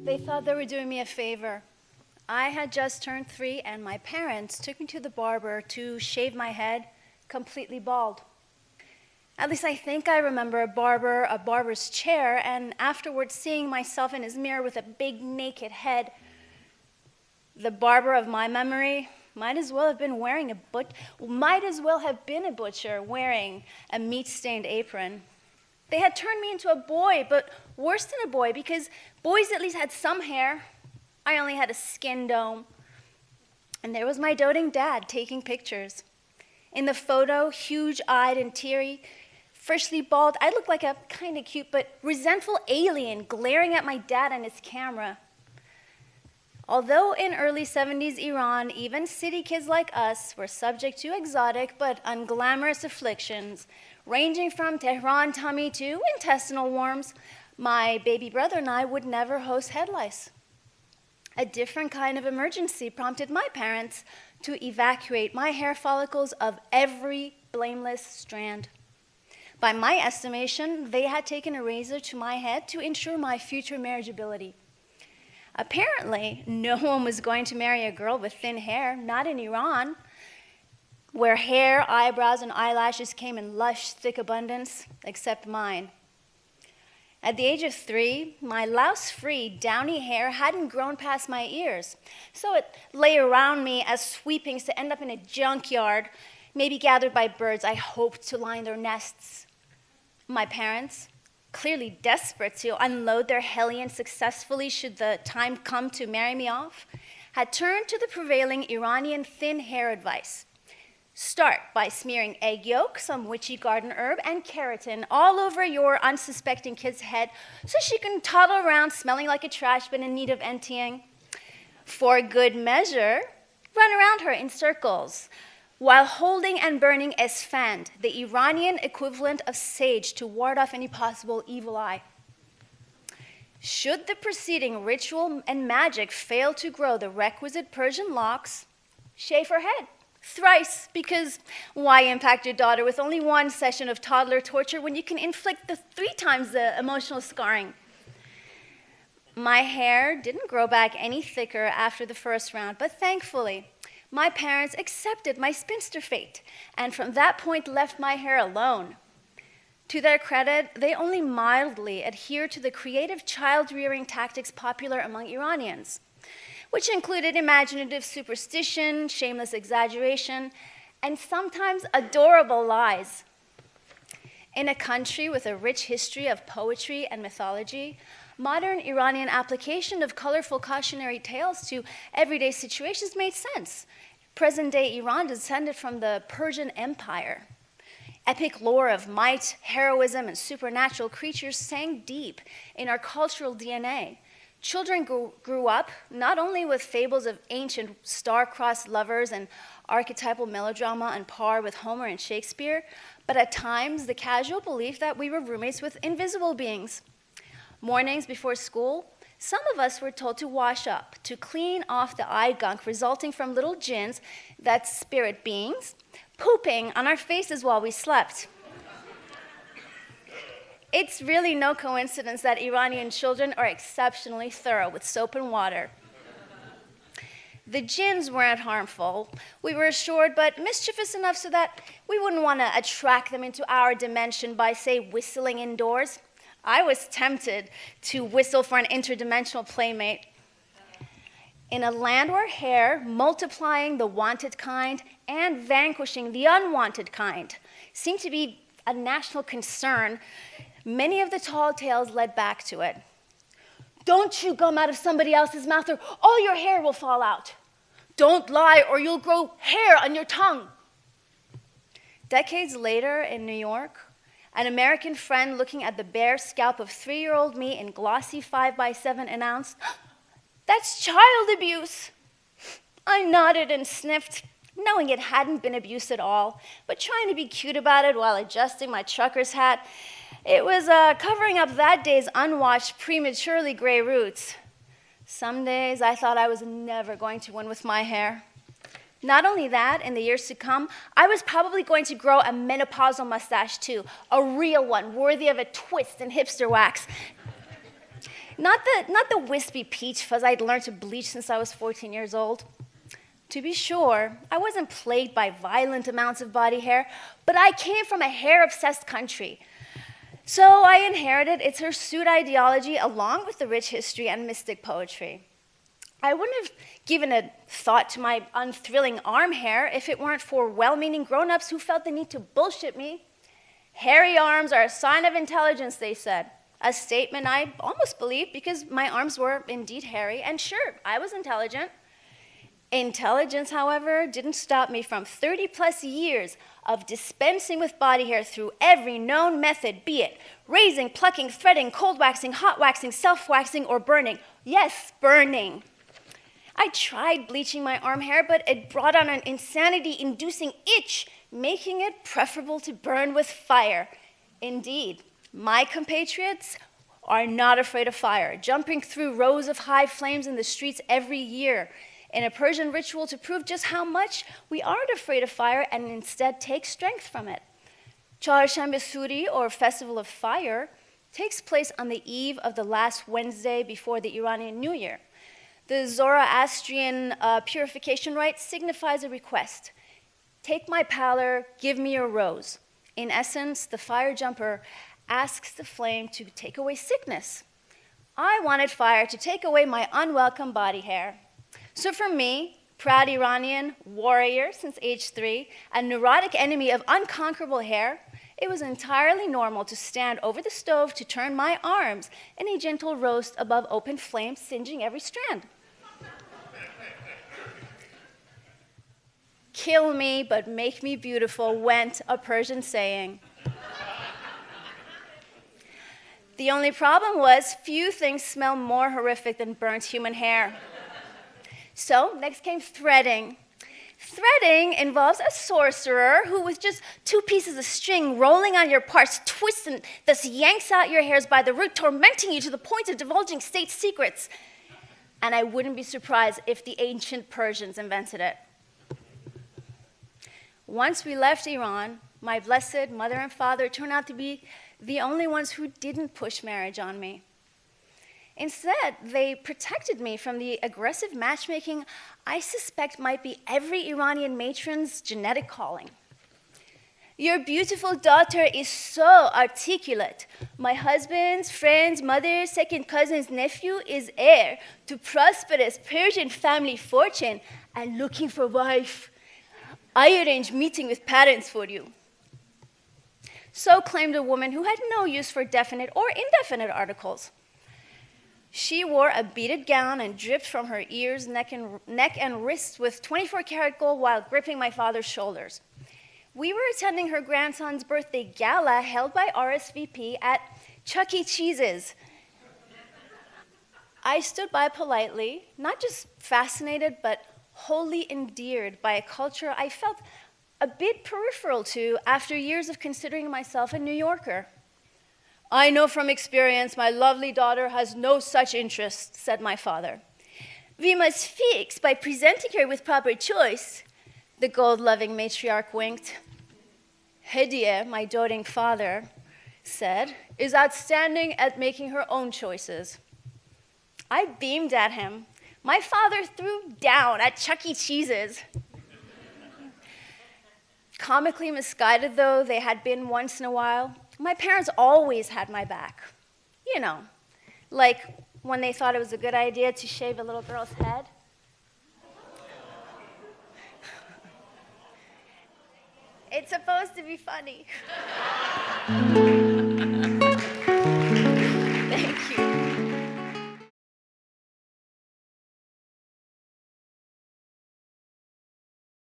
They thought they were doing me a favor. I had just turned 3, and my parents took me to the barber to shave my head completely bald. At least I think I remember a barber's chair, and afterwards seeing myself in his mirror with a big naked head. The barber of my memory might as well have been a butcher wearing a meat-stained apron. They had turned me into a boy, but worse than a boy, because boys at least had some hair. I only had a skin dome. And there was my doting dad taking pictures. In the photo, huge-eyed and teary, freshly bald, I looked like a kind of cute but resentful alien glaring at my dad and his camera. Although in early 70s Iran, even city kids like us were subject to exotic but unglamorous afflictions, ranging from Tehran tummy to intestinal worms, my baby brother and I would never host head lice. A different kind of emergency prompted my parents to evacuate my hair follicles of every blameless strand. By my estimation, they had taken a razor to my head to ensure my future marriageability. Apparently, no one was going to marry a girl with thin hair, not in Iran, where hair, eyebrows, and eyelashes came in lush, thick abundance, except mine. At the age of 3, my louse-free, downy hair hadn't grown past my ears, so it lay around me as sweepings to end up in a junkyard, maybe gathered by birds I hoped to line their nests. My parents, clearly desperate to unload their hellion successfully should the time come to marry me off, had turned to the prevailing Iranian thin hair advice. Start by smearing egg yolk, some witchy garden herb, and keratin all over your unsuspecting kid's head so she can toddle around smelling like a trash bin in need of emptying. For good measure, run around her in circles while holding and burning esfand, the Iranian equivalent of sage, to ward off any possible evil eye. Should the preceding ritual and magic fail to grow the requisite Persian locks, shave her head thrice, because why impact your daughter with only one session of toddler torture when you can inflict 3 times the emotional scarring? My hair didn't grow back any thicker after the first round, but thankfully, my parents accepted my spinster fate, and from that point left my hair alone. To their credit, they only mildly adhered to the creative child-rearing tactics popular among Iranians, which included imaginative superstition, shameless exaggeration, and sometimes adorable lies. In a country with a rich history of poetry and mythology, modern Iranian application of colorful cautionary tales to everyday situations made sense. Present-day Iran descended from the Persian Empire. Epic lore of might, heroism, and supernatural creatures sank deep in our cultural DNA. Children grew up not only with fables of ancient star-crossed lovers and archetypal melodrama on par with Homer and Shakespeare, but at times the casual belief that we were roommates with invisible beings. Mornings before school, some of us were told to wash up, to clean off the eye gunk resulting from little djinns, that's spirit beings, pooping on our faces while we slept. It's really no coincidence that Iranian children are exceptionally thorough with soap and water. The djinns weren't harmful, we were assured, but mischievous enough so that we wouldn't want to attract them into our dimension by, say, whistling indoors. I was tempted to whistle for an interdimensional playmate. In a land where hair, multiplying the wanted kind and vanquishing the unwanted kind, seemed to be a national concern, many of the tall tales led back to it. Don't chew gum out of somebody else's mouth or all your hair will fall out. Don't lie or you'll grow hair on your tongue. Decades later in New York, an American friend looking at the bare scalp of 3-year-old me in glossy 5x7 announced, "That's child abuse." I nodded and sniffed, knowing it hadn't been abuse at all, but trying to be cute about it while adjusting my trucker's hat. It was covering up that day's unwashed, prematurely gray roots. Some days I thought I was never going to win with my hair. Not only that, in the years to come, I was probably going to grow a menopausal mustache too, a real one, worthy of a twist in hipster wax. Not the wispy peach fuzz I'd learned to bleach since I was 14 years old. To be sure, I wasn't plagued by violent amounts of body hair, but I came from a hair-obsessed country. So I inherited its hirsute ideology along with the rich history and mystic poetry. I wouldn't have given a thought to my unthrilling arm hair if it weren't for well-meaning grown-ups who felt the need to bullshit me. Hairy arms are a sign of intelligence, they said. A statement I almost believed because my arms were indeed hairy, and sure, I was intelligent. Intelligence, however, didn't stop me from 30-plus years of dispensing with body hair through every known method, be it raising, plucking, threading, cold waxing, hot waxing, self-waxing, or burning. Yes, burning. I tried bleaching my arm hair, but it brought on an insanity-inducing itch, making it preferable to burn with fire. Indeed, my compatriots are not afraid of fire, jumping through rows of high flames in the streets every year in a Persian ritual to prove just how much we aren't afraid of fire and instead take strength from it. Çarşamba Suri, or Festival of Fire, takes place on the eve of the last Wednesday before the Iranian New Year. The Zoroastrian purification rite signifies a request. Take my pallor, give me your rose. In essence, the fire jumper asks the flame to take away sickness. I wanted fire to take away my unwelcome body hair. So for me, proud Iranian, warrior since age 3, a neurotic enemy of unconquerable hair, it was entirely normal to stand over the stove to turn my arms in a gentle roast above open flames, singeing every strand. Kill me, but make me beautiful, went a Persian saying. The only problem was few things smell more horrific than burnt human hair. So next came threading. Threading involves a sorcerer who, with just 2 pieces of string rolling on your parts, twists and thus yanks out your hairs by the root, tormenting you to the point of divulging state secrets. And I wouldn't be surprised if the ancient Persians invented it. Once we left Iran, my blessed mother and father turned out to be the only ones who didn't push marriage on me. Instead, they protected me from the aggressive matchmaking I suspect might be every Iranian matron's genetic calling. Your beautiful daughter is so articulate. My husband's friend's mother's second cousin's nephew is heir to prosperous Persian family fortune and looking for wife. I arrange meeting with parents for you. So claimed a woman who had no use for definite or indefinite articles. She wore a beaded gown and dripped from her ears, neck, and wrists with 24-karat gold while gripping my father's shoulders. We were attending her grandson's birthday gala held by RSVP at Chuck E. Cheese's. I stood by politely, not just fascinated, but wholly endeared by a culture I felt a bit peripheral to after years of considering myself a New Yorker. I know from experience my lovely daughter has no such interest, said my father. We must fix by presenting her with proper choice. The gold-loving matriarch winked. Hedia, my doting father, said, is outstanding at making her own choices. I beamed at him. My father threw down at Chuck E. Cheese's. Comically misguided though they had been once in a while, my parents always had my back. You know, like when they thought it was a good idea to shave a little girl's head. It's supposed to be funny.